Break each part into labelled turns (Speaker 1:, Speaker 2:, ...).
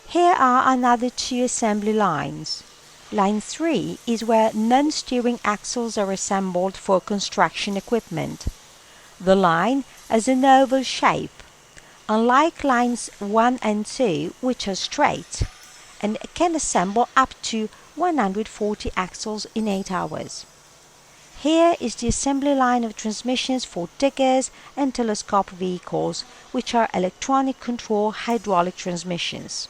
Speaker 1: Here are another two assembly lines. Line 3 is where non-steering axles are assembled for construction equipment. The line has an oval shape, unlike lines 1 and 2, which are straight, and can assemble up to 140 axles in 8 hours. Here is the assembly line of transmissions for diggers and telescope vehicles, which are electronic control hydraulic transmissions.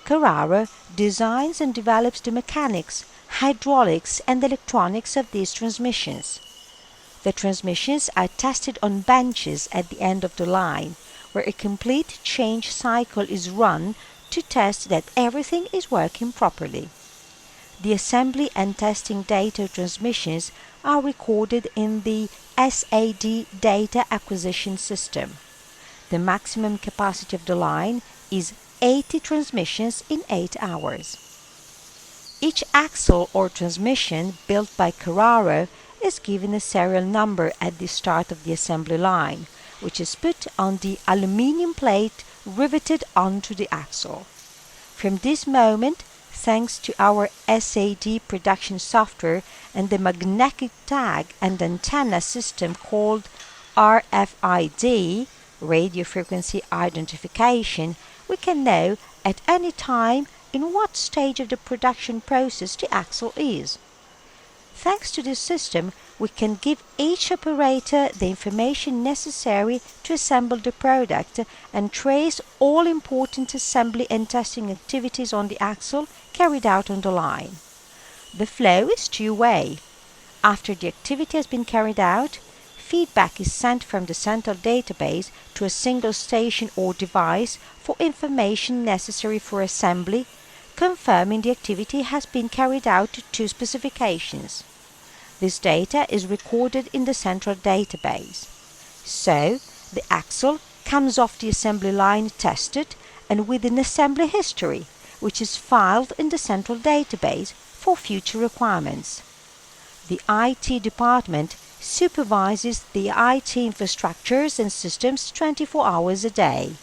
Speaker 1: Carraro designs and develops the mechanics, hydraulics and electronics of these transmissions. The transmissions are tested on benches at the end of the line, where a complete change cycle is run to test that everything is working properly. The assembly and testing data transmissions are recorded in the SAD data acquisition system. The maximum capacity of the line is 80 transmissions in 8 hours. Each axle or transmission built by Carraro is given a serial number at the start of the assembly line, which is put on the aluminium plate riveted onto the axle. From this moment, thanks to our SAD production software and the magnetic tag and antenna system called RFID, radio frequency identification, we can know at any time in what stage of the production process the axle is. Thanks to this system, we can give each operator the information necessary to assemble the product and trace all important assembly and testing activities on the axle carried out on the line. The flow is two-way. After the activity has been carried out, feedback is sent from the central database to a single station or device for information necessary for assembly, confirming the activity has been carried out to specifications. This data is recorded in the central database. So, the axle comes off the assembly line tested and with an assembly history, which is filed in the central database for future requirements. The IT department supervises the IT infrastructures and systems 24 hours a day.